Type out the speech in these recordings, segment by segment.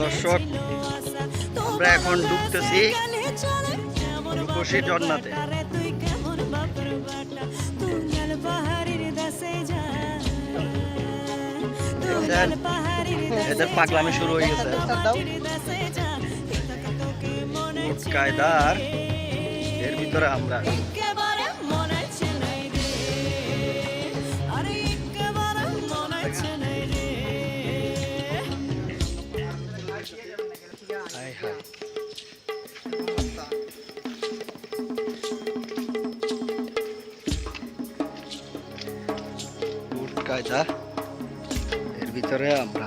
দর্শক, আমরা এখন ঢুকতেছি রূপসী ঝর্ণাতে। এদের পাগলামি শুরু হয়ে গেছে। কায়দার এর ভিতরে আমরা কায়দা এর ভিতরে আমরা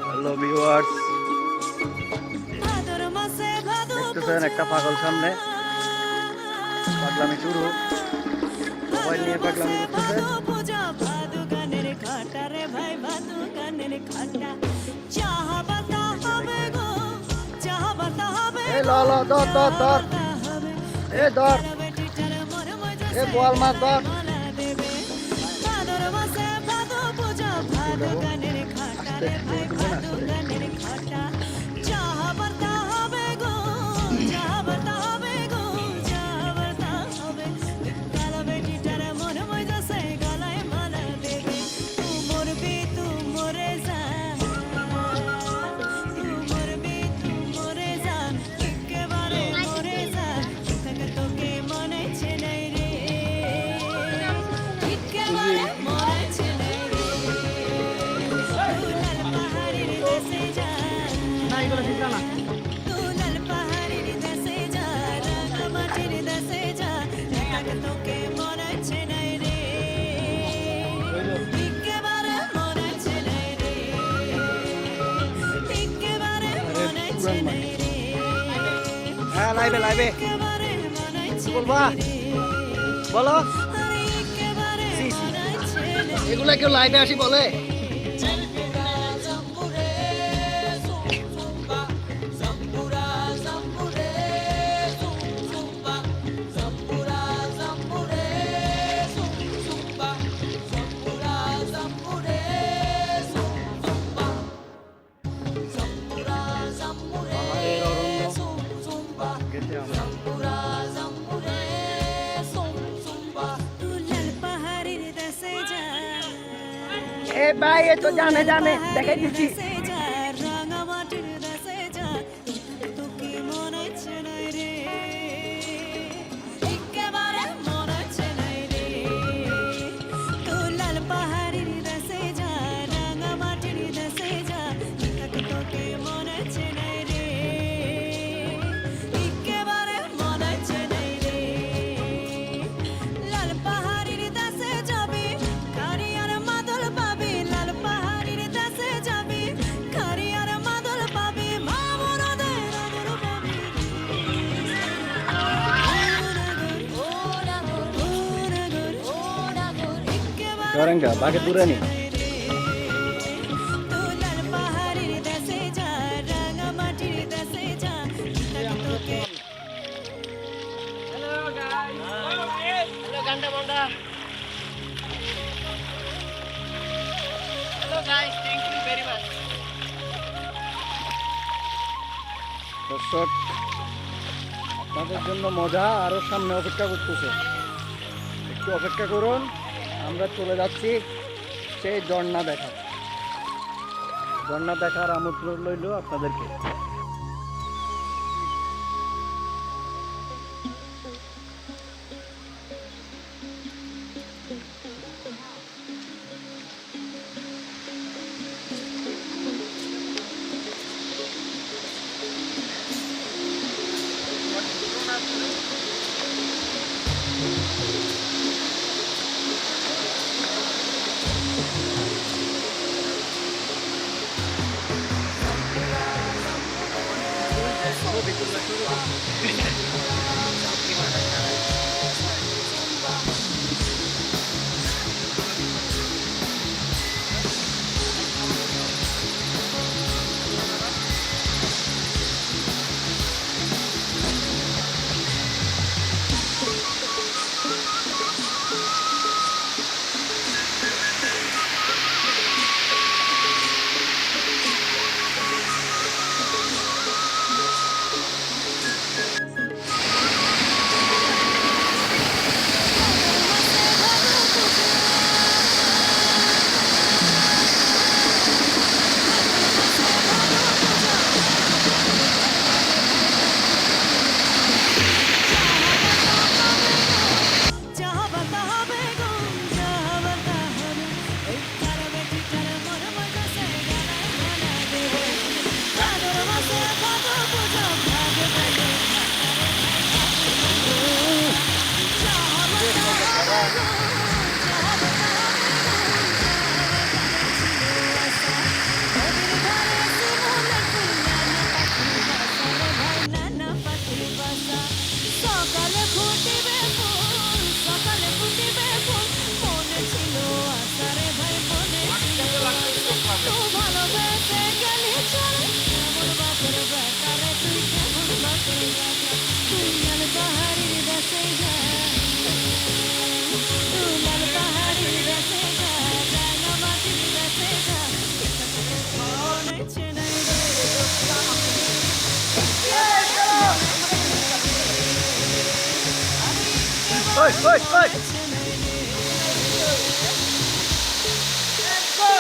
হ্যালো ভিউয়ার্স, দেখতেছেন একটা পাগল সামনে পাগলামি শুরু, মোবাইল নিয়ে পাগলামি করতেছে। বোয়াল মাছ ধর। হ্যাঁ, লাইভে লাইভে বলবা, বলো। এগুলা কেউ লাইভে আসি বলে? ভাই, এ তো জানে দেখাই দিচ্ছি। Orang enggak pakai durian nih. Halo guys. Halo ganda Bonda. Halo guys, thank you very much. দর্শক, আপনাদের জন্য মজা আরো সামনে অপেক্ষা করতেছে, একটু অপেক্ষা করুন। আমরা চলে যাচ্ছি সেই ঝর্ণা দেখার আমন্ত্রণ রইল আপনাদেরকে। ওই ওই ওই Let's go.